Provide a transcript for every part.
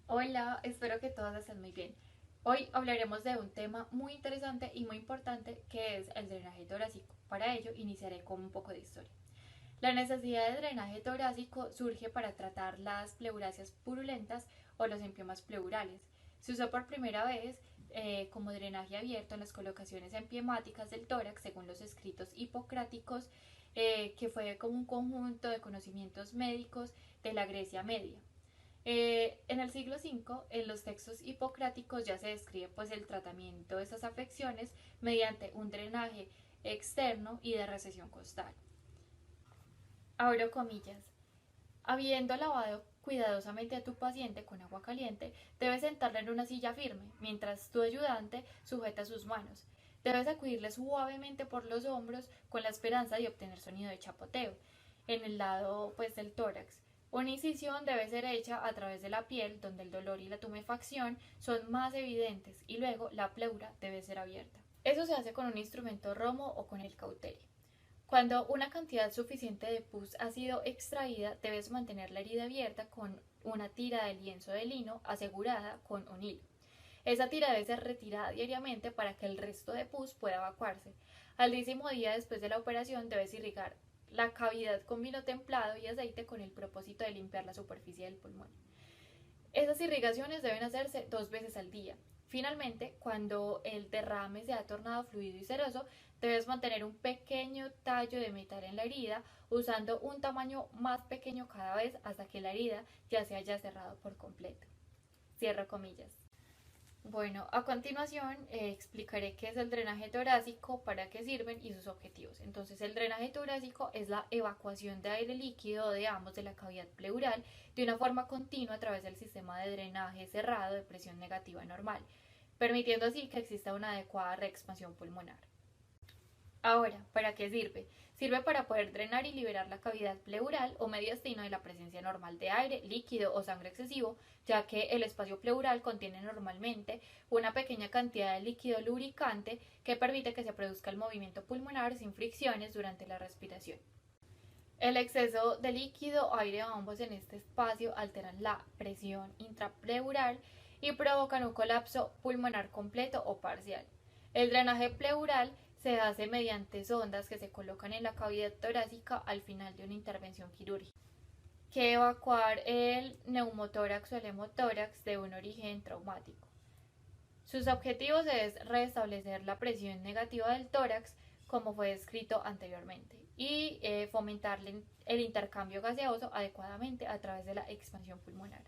Hola, espero que todos estén muy bien. Hoy hablaremos de un tema muy interesante y muy importante que es el drenaje torácico. Para ello iniciaré con un poco de historia. La necesidad de drenaje torácico surge para tratar las pleurasias purulentas o los empiomas pleurales. Se usó por primera vez como drenaje abierto en las colocaciones empiemáticas del tórax según los escritos hipocráticos, que fue como un conjunto de conocimientos médicos de la Grecia media. En el siglo V, en los textos hipocráticos ya se describe pues el tratamiento de estas afecciones mediante un drenaje externo y de recesión costal. Abro comillas. Habiendo lavado cuidadosamente a tu paciente con agua caliente, debes sentarle en una silla firme, mientras tu ayudante sujeta sus manos. Debes sacudirle suavemente por los hombros con la esperanza de obtener sonido de chapoteo en el lado pues del tórax. Una incisión debe ser hecha a través de la piel, donde el dolor y la tumefacción son más evidentes, y luego la pleura debe ser abierta. Eso se hace con un instrumento romo o con el cauterio. Cuando una cantidad suficiente de pus ha sido extraída, debes mantener la herida abierta con una tira de lienzo de lino asegurada con un hilo. Esa tira debe ser retirada diariamente para que el resto de pus pueda evacuarse. Al 10º día después de la operación debes irrigar la cavidad con vino templado y aceite con el propósito de limpiar la superficie del pulmón. Esas irrigaciones deben hacerse 2 veces al día. Finalmente, cuando el derrame se ha tornado fluido y ceroso, debes mantener un pequeño tallo de metal en la herida, usando un tamaño más pequeño cada vez hasta que la herida ya se haya cerrado por completo. Cierro comillas. Bueno, a continuación explicaré qué es el drenaje torácico, para qué sirven y sus objetivos. Entonces, el drenaje torácico es la evacuación de aire líquido de ambos de la cavidad pleural de una forma continua a través del sistema de drenaje cerrado de presión negativa normal, permitiendo así que exista una adecuada reexpansión pulmonar. Ahora, ¿para qué sirve? Sirve para poder drenar y liberar la cavidad pleural o mediastino de la presencia normal de aire, líquido o sangre excesivo, ya que el espacio pleural contiene normalmente una pequeña cantidad de líquido lubricante que permite que se produzca el movimiento pulmonar sin fricciones durante la respiración. El exceso de líquido o aire de ambos en este espacio alteran la presión intrapleural y provocan un colapso pulmonar completo o parcial. El drenaje pleural se hace mediante sondas que se colocan en la cavidad torácica al final de una intervención quirúrgica, que evacuar el neumotórax o el hemotórax de un origen traumático. Sus objetivos es restablecer la presión negativa del tórax, como fue descrito anteriormente, y fomentar el intercambio gaseoso adecuadamente a través de la expansión pulmonar.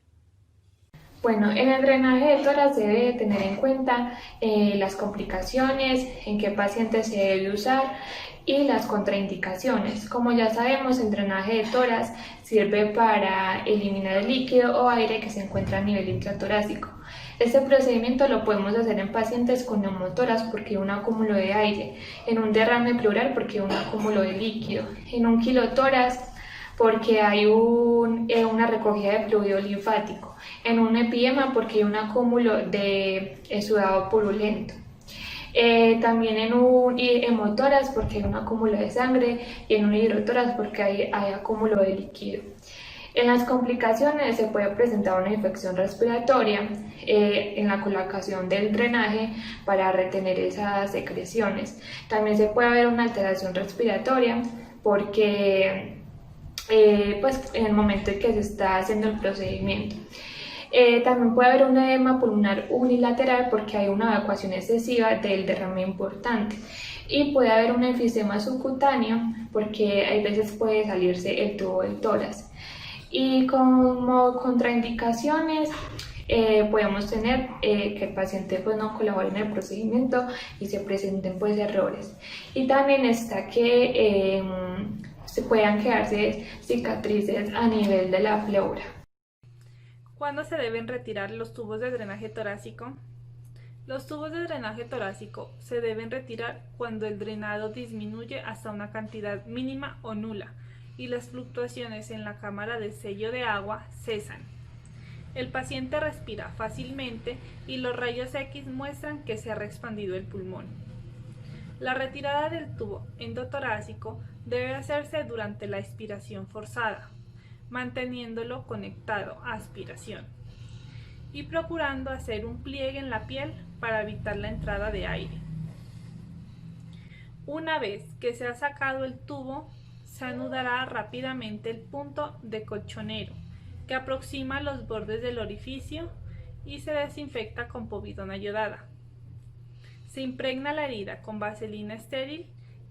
Bueno, en el drenaje de tórax se debe tener en cuenta las complicaciones, en qué pacientes se debe usar y las contraindicaciones. Como ya sabemos, el drenaje de tórax sirve para eliminar el líquido o aire que se encuentra a nivel intratorácico. Este procedimiento lo podemos hacer en pacientes con neumotórax porque hay un acúmulo de aire, en un derrame pleural porque hay un acúmulo de líquido, en un quilotórax porque hay una recogida de fluido linfático, en un epiema porque hay un acúmulo de sudado purulento. También en un hemotórax porque hay un acúmulo de sangre y en un hidrotórax porque hay acúmulo de líquido. En las complicaciones se puede presentar una infección respiratoria en la colocación del drenaje para retener esas secreciones. También se puede haber una alteración respiratoria porque pues en el momento en que se está haciendo el procedimiento. También puede haber un edema pulmonar unilateral porque hay una evacuación excesiva del derrame importante. Y puede haber un enfisema subcutáneo porque hay veces puede salirse el tubo del tórax. Y como contraindicaciones, podemos tener que el paciente pues, no colabore en el procedimiento y se presenten pues, errores. Y también está que se puedan quedarse cicatrices a nivel de la pleura. ¿Cuándo se deben retirar los tubos de drenaje torácico? Los tubos de drenaje torácico se deben retirar cuando el drenado disminuye hasta una cantidad mínima o nula y las fluctuaciones en la cámara de sello de agua cesan. El paciente respira fácilmente y los rayos X muestran que se ha reexpandido el pulmón. La retirada del tubo endotorácico debe hacerse durante la expiración forzada, manteniéndolo conectado a aspiración. y procurando hacer un pliegue en la piel para evitar la entrada de aire. Una vez que se ha sacado el tubo, se anudará rápidamente el punto de colchonero que aproxima los bordes del orificio y se desinfecta con povidona yodada. Se impregna la herida con vaselina estéril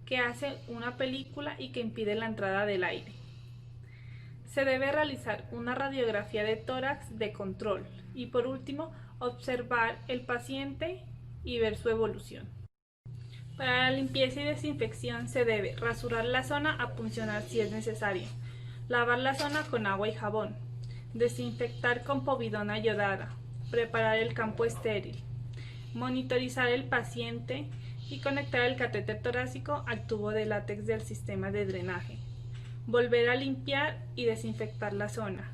que hace una película y que impide la entrada del aire. Se debe realizar una radiografía de tórax de control y por último observar el paciente y ver su evolución. Para la limpieza y desinfección se debe rasurar la zona a puncionar si es necesario, lavar la zona con agua y jabón, desinfectar con povidona yodada, preparar el campo estéril, monitorizar el paciente y conectar el catéter torácico al tubo de látex del sistema de drenaje, volver a limpiar y desinfectar la zona,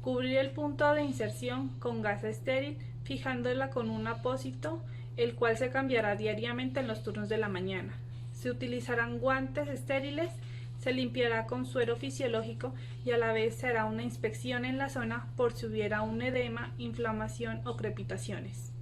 cubrir el punto de inserción con gasa estéril fijándola con un apósito, el cual se cambiará diariamente en los turnos de la mañana. Se utilizarán guantes estériles, se limpiará con suero fisiológico y a la vez se hará una inspección en la zona por si hubiera un edema, inflamación o crepitaciones.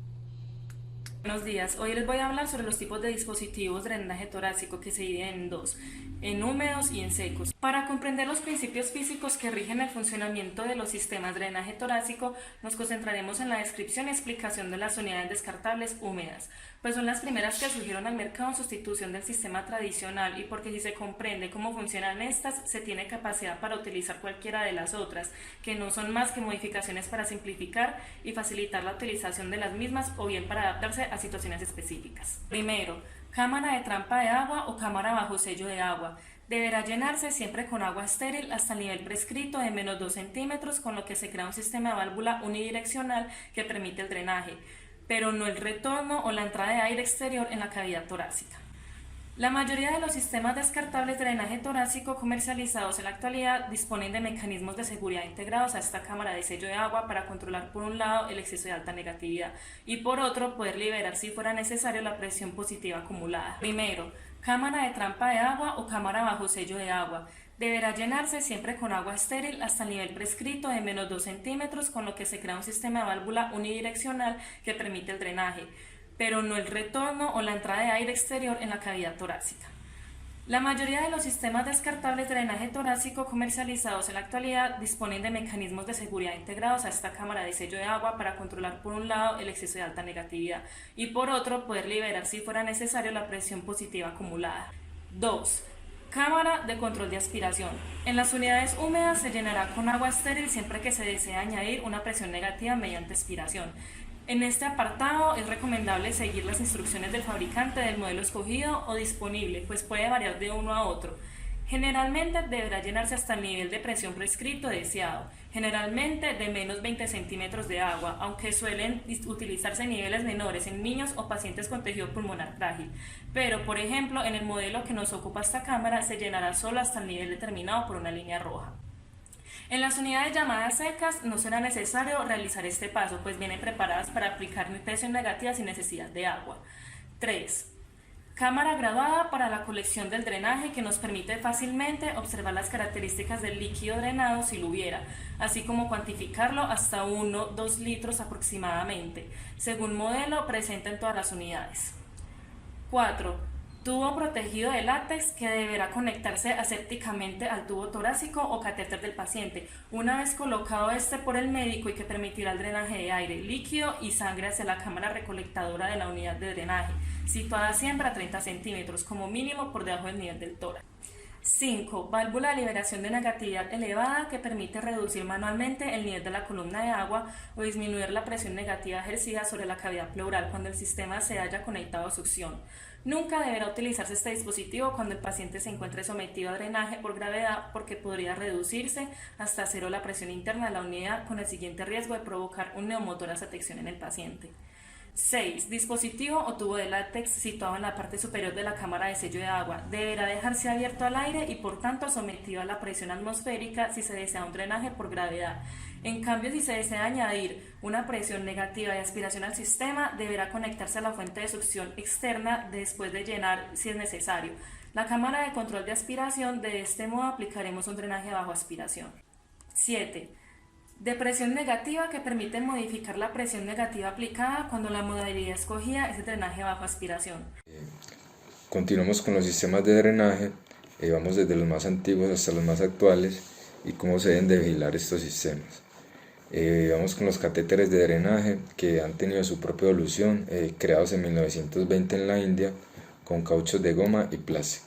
Buenos días, hoy les voy a hablar sobre los tipos de dispositivos de drenaje torácico que se dividen en dos, en húmedos y en secos. Para comprender los principios físicos que rigen el funcionamiento de los sistemas de drenaje torácico, nos concentraremos en la descripción y explicación de las unidades descartables húmedas, pues son las primeras que surgieron al mercado en sustitución del sistema tradicional y porque si se comprende cómo funcionan estas, se tiene capacidad para utilizar cualquiera de las otras, que no son más que modificaciones para simplificar y facilitar la utilización de las mismas o bien para adaptarse a situaciones específicas. Primero, cámara de trampa de agua o cámara bajo sello de agua. Deberá llenarse siempre con agua estéril hasta el nivel prescrito de menos 2 centímetros, con lo que se crea un sistema de válvula unidireccional que permite el drenaje, pero no el retorno o la entrada de aire exterior en la cavidad torácica. La mayoría de los sistemas descartables de drenaje torácico comercializados en la actualidad disponen de mecanismos de seguridad integrados a esta cámara de sello de agua para controlar por un lado el exceso de alta negatividad y por otro poder liberar si fuera necesario la presión positiva acumulada. Primero, cámara de trampa de agua o cámara bajo sello de agua. Deberá llenarse siempre con agua estéril hasta el nivel prescrito de menos 2 centímetros, con lo que se crea un sistema de válvula unidireccional que permite el drenaje, pero no el retorno o la entrada de aire exterior en la cavidad torácica. La mayoría de los sistemas descartables de drenaje torácico comercializados en la actualidad disponen de mecanismos de seguridad integrados a esta cámara de sello de agua para controlar por un lado el exceso de alta negatividad y por otro poder liberar si fuera necesario la presión positiva acumulada. 2. Cámara de control de aspiración. En las unidades húmedas se llenará con agua estéril siempre que se desee añadir una presión negativa mediante aspiración. En este apartado es recomendable seguir las instrucciones del fabricante del modelo escogido o disponible, pues puede variar de uno a otro. Generalmente deberá llenarse hasta el nivel de presión prescrito deseado, generalmente de menos 20 centímetros de agua, aunque suelen utilizarse niveles menores en niños o pacientes con tejido pulmonar frágil. Pero, por ejemplo, en el modelo que nos ocupa esta cámara se llenará solo hasta el nivel determinado por una línea roja. En las unidades llamadas secas no será necesario realizar este paso, pues vienen preparadas para aplicar presión negativa sin necesidad de agua. 3. Cámara graduada para la colección del drenaje, que nos permite fácilmente observar las características del líquido drenado si lo hubiera, así como cuantificarlo hasta 1-2 litros aproximadamente, según modelo presente en todas las unidades. 4. Tubo protegido de látex que deberá conectarse asépticamente al tubo torácico o catéter del paciente, una vez colocado este por el médico y que permitirá el drenaje de aire, líquido y sangre hacia la cámara recolectadora de la unidad de drenaje, situada siempre a 30 centímetros, como mínimo por debajo del nivel del tórax. 5. Válvula de liberación de negatividad elevada que permite reducir manualmente el nivel de la columna de agua o disminuir la presión negativa ejercida sobre la cavidad pleural cuando el sistema se haya conectado a succión. Nunca deberá utilizarse este dispositivo cuando el paciente se encuentre sometido a drenaje por gravedad, porque podría reducirse hasta cero la presión interna de la unidad, con el siguiente riesgo de provocar un neumotórax a sección en el paciente. 6. Dispositivo o tubo de látex situado en la parte superior de la cámara de sello de agua. Deberá dejarse abierto al aire y por tanto sometido a la presión atmosférica si se desea un drenaje por gravedad. En cambio, si se desea añadir una presión negativa de aspiración al sistema, deberá conectarse a la fuente de succión externa después de llenar si es necesario la cámara de control de aspiración. De este modo aplicaremos un drenaje bajo aspiración. 7. de presión negativa que permiten modificar la presión negativa aplicada cuando la modalidad escogida es el drenaje bajo aspiración. Continuamos con los sistemas de drenaje, vamos desde los más antiguos hasta los más actuales y cómo se deben de vigilar estos sistemas. Vamos con los catéteres de drenaje que han tenido su propia evolución, creados en 1920 en la India con cauchos de goma y plástico,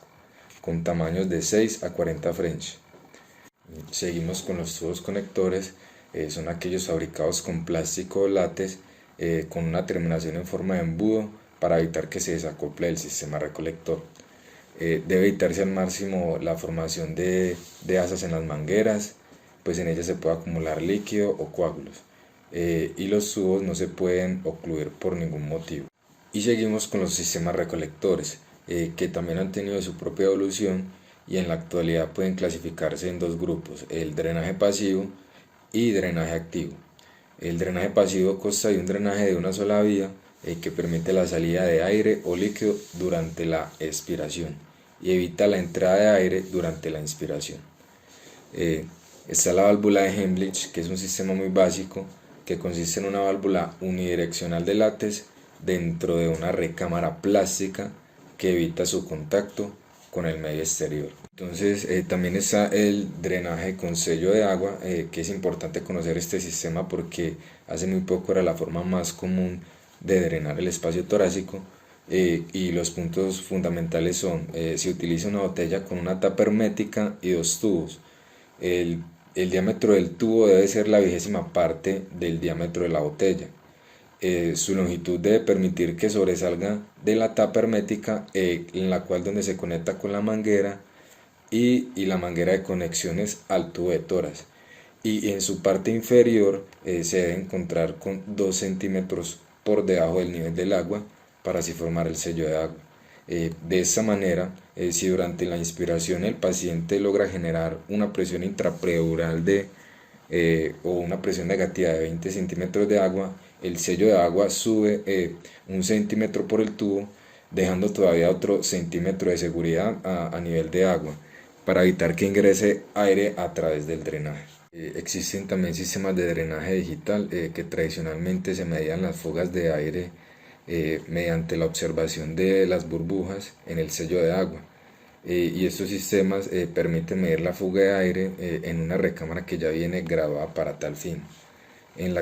con tamaños de 6 a 40 French. Seguimos con los tubos conectores, son aquellos fabricados con plástico o látex con una terminación en forma de embudo para evitar que se desacople el sistema recolector. Debe evitarse al máximo la formación de asas en las mangueras, pues en ellas se puede acumular líquido o coágulos, y los tubos no se pueden ocluir por ningún motivo. Y seguimos con los sistemas recolectores, que también han tenido su propia evolución y en la actualidad pueden clasificarse en dos grupos, el drenaje pasivo y drenaje activo. El drenaje pasivo consta de un drenaje de una sola vía que permite la salida de aire o líquido durante la expiración y evita la entrada de aire durante la inspiración. Está la válvula de Heimlich, que es un sistema muy básico que consiste en una válvula unidireccional de látex dentro de una recámara plástica que evita su contacto con el medio exterior. Entonces también está el drenaje con sello de agua, que es importante conocer este sistema porque hace muy poco era la forma más común de drenar el espacio torácico, y los puntos fundamentales son, se utiliza una botella con una tapa hermética y dos tubos. El diámetro del tubo debe ser la 20ª parte del diámetro de la botella. Su longitud debe permitir que sobresalga de la tapa hermética, en la cual donde se conecta con la manguera y la manguera de conexiones al tubo de tórax. Y en su parte inferior se debe encontrar con 2 centímetros por debajo del nivel del agua para así formar el sello de agua. De esta manera, si durante la inspiración el paciente logra generar una presión intrapleural o una presión negativa de 20 centímetros de agua, el sello de agua sube 1 centímetro por el tubo, dejando todavía otro centímetro de seguridad a nivel de agua, para evitar que ingrese aire a través del drenaje. Existen también sistemas de drenaje digital que tradicionalmente se medían las fugas de aire mediante la observación de las burbujas en el sello de agua, y estos sistemas permiten medir la fuga de aire en una recámara que ya viene grabada para tal fin. En la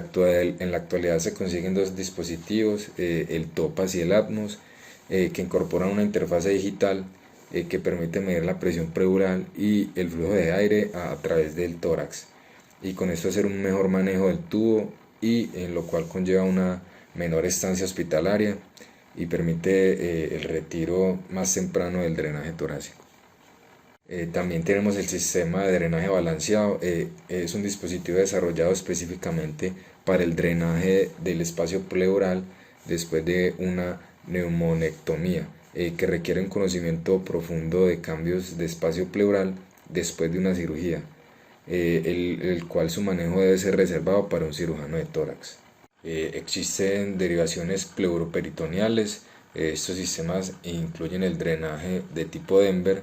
actualidad se consiguen dos dispositivos, el TOPAS y el ATMOS, que incorporan una interfase digital que permite medir la presión pleural y el flujo de aire a través del tórax, y con esto hacer un mejor manejo del tubo, y en lo cual conlleva una menor estancia hospitalaria y permite el retiro más temprano del drenaje torácico. También tenemos el sistema de drenaje balanceado. Es un dispositivo desarrollado específicamente para el drenaje del espacio pleural después de una neumonectomía, que requiere un conocimiento profundo de cambios de espacio pleural después de una cirugía, el cual su manejo debe ser reservado para un cirujano de tórax. Existen derivaciones pleuroperitoneales. Estos sistemas incluyen el drenaje de tipo Denver,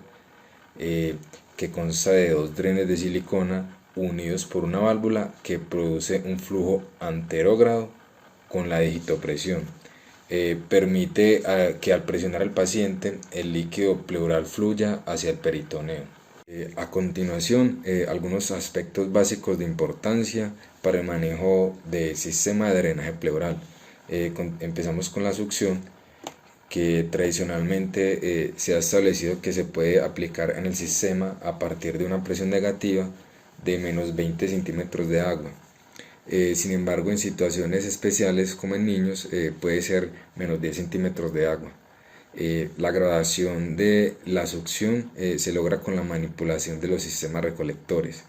que consta de 2 drenes de silicona unidos por una válvula que produce un flujo anterógrado con la digitopresión. Permite que al presionar al paciente el líquido pleural fluya hacia el peritoneo. A continuación, algunos aspectos básicos de importancia para el manejo del sistema de drenaje pleural. Empezamos con la succión, que tradicionalmente se ha establecido que se puede aplicar en el sistema a partir de una presión negativa de menos 20 centímetros de agua. Sin embargo, en situaciones especiales como en niños puede ser menos 10 centímetros de agua. La gradación de la succión se logra con la manipulación de los sistemas recolectores.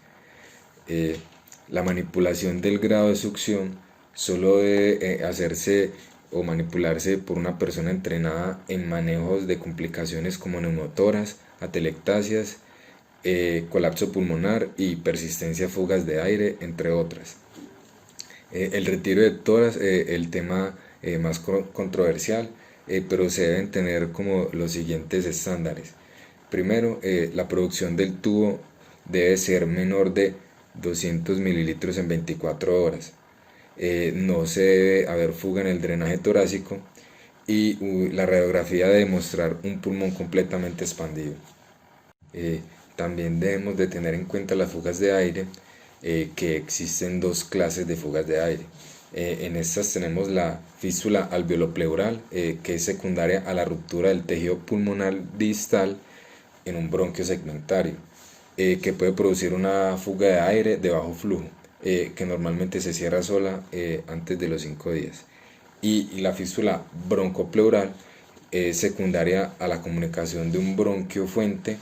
La manipulación del grado de succión solo debe hacerse o manipularse por una persona entrenada en manejos de complicaciones como neumotoras, atelectasias, colapso pulmonar y persistencia fugas de aire, entre otras. El retiro de tórax, el tema más controversial, pero se deben tener como los siguientes estándares. Primero, la producción del tubo debe ser menor de 200 mililitros en 24 horas. No se debe haber fuga en el drenaje torácico y la radiografía debe mostrar un pulmón completamente expandido. También debemos de tener en cuenta las fugas de aire, que existen dos clases de fugas de aire. En estas tenemos la fístula alveolo-pleural, que es secundaria a la ruptura del tejido pulmonar distal en un bronquio segmentario, que puede producir una fuga de aire de bajo flujo, que normalmente se cierra sola antes de los 5 días. Y la fístula broncopleural es secundaria a la comunicación de un bronquio fuente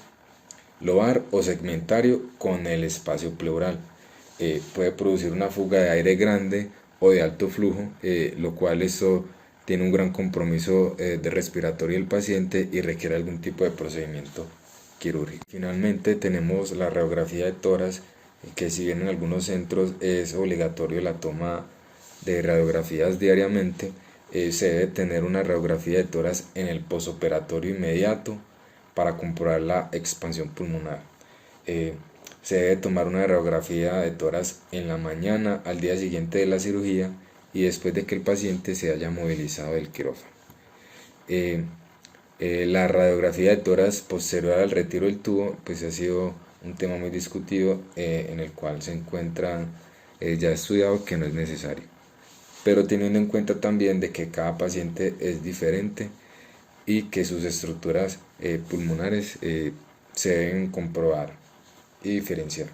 lobar o segmentario con el espacio pleural. Puede producir una fuga de aire grande o de alto flujo, lo cual esto tiene un gran compromiso de respiratorio del paciente y requiere algún tipo de procedimiento quirúrgico. Finalmente tenemos la radiografía de tórax, que si bien en algunos centros es obligatorio la toma de radiografías diariamente, se debe tener una radiografía de tórax en el posoperatorio inmediato para comprobar la expansión pulmonar. Se debe tomar una radiografía de tórax en la mañana al día siguiente de la cirugía y después de que el paciente se haya movilizado del quirófano. La radiografía de tórax posterior al retiro del tubo pues ha sido un tema muy discutido, en el cual se encuentra ya estudiado que no es necesario, pero teniendo en cuenta también de que cada paciente es diferente y que sus estructuras pulmonares se deben comprobar y diferenciar.